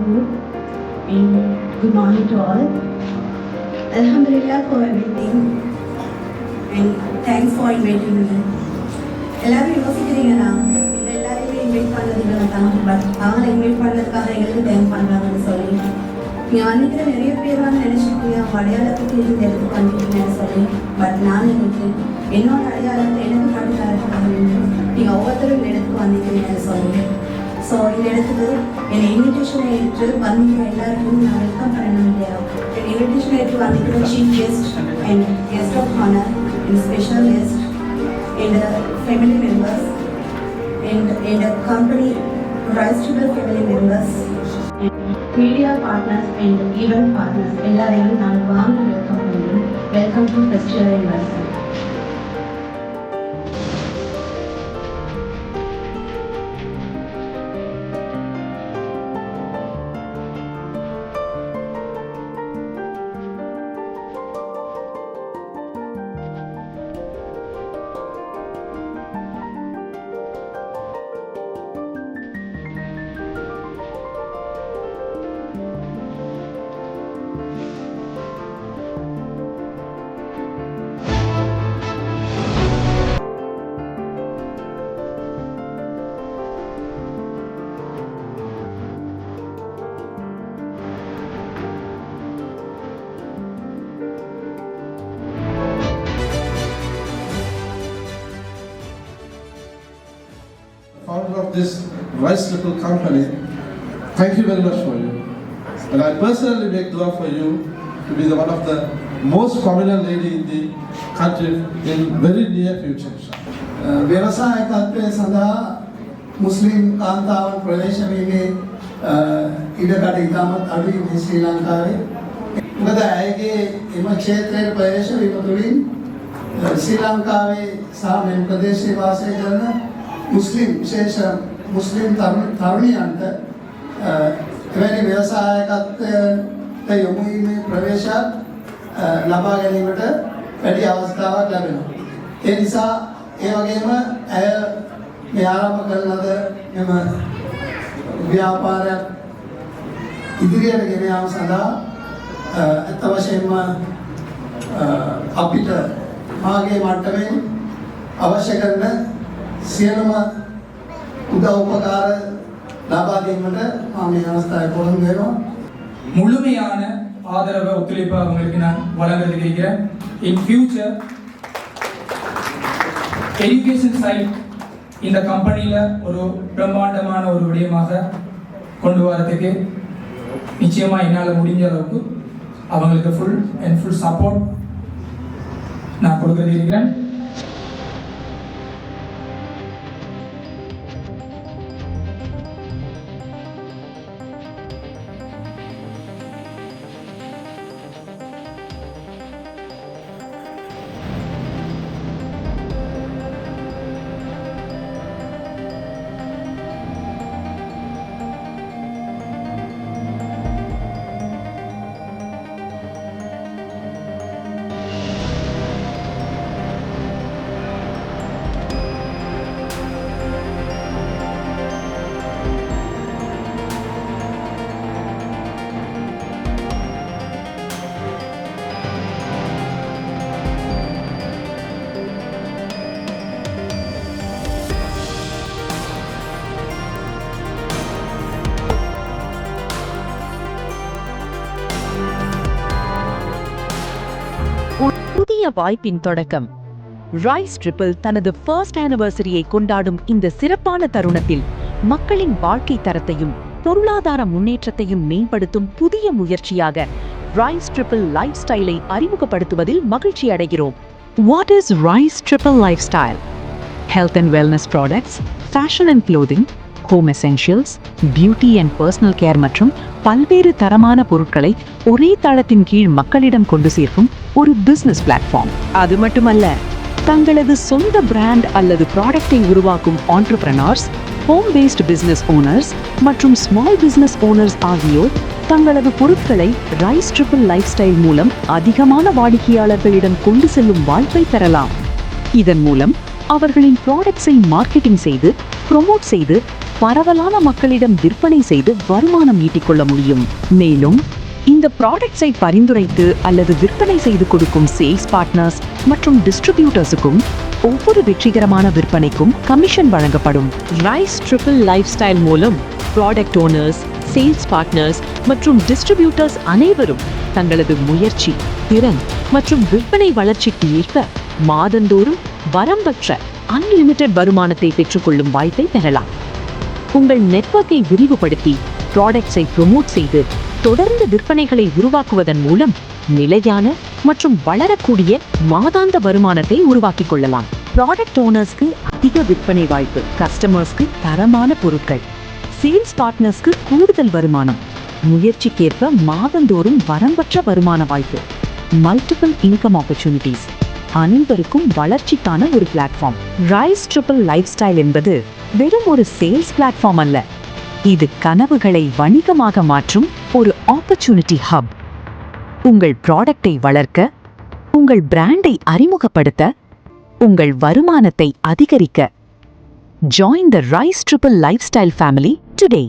you and good morning to all. Alhamdulillah for everything and thanks for inviting me. எல்லாரும் யோசிக்கிறீங்களா இவங்க எல்லாரையுமே invite பண்ணது இவங்க தான், பட் அவங்களை இன்வைட் பண்ணதுக்காக எங்களுக்கு தேங்க் பண்ணுறாங்கன்னு சொல்லி நீங்கள் வந்துக்கிற நிறைய பேர் வந்து நினச்சிருக்கீங்க அவங்க அடையாளத்துக்கு இந்த இடத்துக்கு வந்துட்டீங்கன்னு சொல்லி. பட் நான் எனக்கு என்னோட அடையாளத்தை எனக்கு காட்டுக்காரத்துக்காக நீங்கள் ஒவ்வொருத்தரும் இந்த இடத்துக்கு வந்துக்கிறீங்கன்னு சொல்லி. ஸோ இந்த இடத்துக்கு என்னை இன்விடேஷனை ஏற்று வந்திக்கிற எல்லாருக்கும் நான் வெல்கம் பண்ணணும் இல்லையா. என் இன்விடேஷனை ஏற்று வந்திக்கிற chief guest and guest of honour and special guest and family members and company rise triple family members media partners and event partners எல்லாரையும் நான் வாங்க வெல்கம் பண்ணுறேன். Welcome to festival university. Founder of this Rice Triple company, thank you very much for you. And I personally make dua for you to be one of the most prominent lady in the country in very near future. ව්‍යවසායකත්වය සඳහා මුස්ලිම් කාන්තාවන් ප්‍රවේශ වීමේ ඉඩකඩ ඉතාමත් අඩුයි මේ ශ්‍රී ලංකාවේ. මොකද ඇයගේ එම ක්ෂේත්‍රයට ප්‍රවේශ වීම තුළින් ශ්‍රී ලංකාවේ සහ මෙම ප්‍රදේශයේ වාසය කරන මුස්ලිම් විශේෂ මුස්ලිම් තරුණියන්ට එවැනි ව්‍යවසායකත්වයට යොමු වීමේ ප්‍රවේශයක් ලබා ගැනීමට වැඩි අවස්ථාවක් ලැබෙනවා. ඒ නිසා ඒ වගේම ඇය මේ ආරම්භ කරන ලද මෙම ව්‍යාපාරයක් ඉදිරියට ගෙන යාම සඳහා අත් වශයෙන්ම අපිට මාගේ මට්ටමින් අවශ්‍ය කරන සියලුම උදව් උපකාර ලබා දීමට මම මේ අවස්ථාවේ පොරොන්දු වෙනවා. முழுமையான ஆதரவை ஒத்துழைப்பு அவங்களுக்கு நான் வழங்குறதுக்கு இருக்கிறேன். இன் ஃபியூச்சர் எஜுகேஷன் சைட் இந்த கம்பெனியில் ஒரு பிரம்மாண்டமான ஒரு விடயமாக கொண்டு வரதுக்கு நிச்சயமாக என்னால் முடிஞ்ச அளவுக்கு அவங்களுக்கு ஃபுல் சப்போர்ட் நான் கொடுக்கறது இருக்கிறேன். புதிய வாய்ப்பின் தொடக்கம். ரைஸ் ட்ரிபிள் தனது ஃபர்ஸ்ட் ஆனிவர்சரியை கொண்டாடும் இந்த சிறப்பான தருணத்தில் மக்களின் வாழ்க்கை தரத்தையும் பொருளாதார முன்னேற்றத்தையும் மேம்படுத்தும் புதிய முயற்சியாக ரைஸ் ட்ரிபிள் லைஃப் ஸ்டைலை அறிமுகப்படுத்துவதில் மகிழ்ச்சி அடைகிறோம். What is Rice Triple Lifestyle? Health and wellness products, fashion and clothing, home essentials, beauty and personal care மற்றும் பல்வேறு தரமான பொருட்களை ஒரே தளத்தின் கீழ் மக்களிடம் கொண்டு சேர்க்கும் ஒரு பிசினஸ் பிளாட்ஃபார்ம். அது மட்டுமல்ல, தங்களது சொந்த பிராண்ட் அல்லது ப்ராடக்டை உருவாக்கும் entrepreneurs, home based business owners மற்றும் ஸ்மால் பிசினஸ் ஓனர்ஸ் ஆகியோர் தங்களது பொருட்களை ரைஸ் ட்ரிபிள் லைஃப் ஸ்டைல் மூலம் அதிகமான வாடிக்கையாளர்களிடம் கொண்டு செல்லும் வாய்ப்பை பெறலாம். இதன் மூலம் அவர்களின் ப்ராடக்ட்ஸை மார்க்கெட்டிங் செய்து ப்ரோமோட் செய்து பரவலான மக்களிடம் விற்பனை செய்து வருமானம் ஈட்டிக்கொள்ள முடியும். மேலும் இந்த ப்ராடக்ட்ஸை பரிந்துரைத்து அல்லது விற்பனை செய்து கொடுக்கும் சேல்ஸ் பார்ட்னர்ஸ் மற்றும் டிஸ்ட்ரிபியூட்டர்ஸுக்கும் ஒவ்வொரு வெற்றிகரமான விற்பனைக்கும் கமிஷன் வழங்கப்படும். ரைஸ் ட்ரிபிள் லைஃப் ஸ்டைல் மூலம் ப்ராடக்ட் ஓனர்ஸ், சேல்ஸ் பார்ட்னர்ஸ் மற்றும் டிஸ்ட்ரிபியூட்டர்ஸ் அனைவரும் தங்களது முயற்சி, திறன் மற்றும் விற்பனை வளர்ச்சிக்கு ஏற்ப மாதந்தோறும் வரம்பற்ற அன்லிமிட்டெட் வருமானத்தை பெற்றுக்கொள்ளும் வாய்ப்பை பெறலாம். உங்கள் நெட்வொர்க்கை விரிவுபடுத்தி ப்ராடக்ட்ஸை ப்ரோமோட் செய்து தொடர்ந்து விற்பனைகளை உருவாக்குவதன் மூலம் நிலையான மற்றும் வளரக்கூடிய மாதாந்த வருமானத்தை உருவாக்கிக் கொள்ளலாம். ப்ராடக்ட் ஓனர்ஸ்க்கு அதிக விற்பனை வாய்ப்பு, கஸ்டமர்ஸ்க்கு தரமான பொருட்கள், சேல்ஸ் பார்ட்னர்ஸ்க்கு கூடுதல் வருமானம், முயற்சிக்கேற்ப மாதந்தோறும் வரம்பற்ற வருமான வாய்ப்பு, மல்டிபிள் இன்கம் ஆப்பர்ச்சுனிட்டிஸ், அனைவருக்கும் வளர்ச்சிக்கான ஒரு platform. Rice triple life style என்பது வெறும் ஒரு சேல்ஸ் பிளாட்ஃபார்ம் அல்ல, இது கனவுகளை வணிகமாக மாற்றும் ஒரு ஆப்பர்ச்சுனிட்டி ஹப். உங்கள் ப்ராடக்டை வளர்க்க, உங்கள் பிராண்டை அறிமுகப்படுத்த, உங்கள் வருமானத்தை அதிகரிக்க. Join the Rise Triple Lifestyle family today.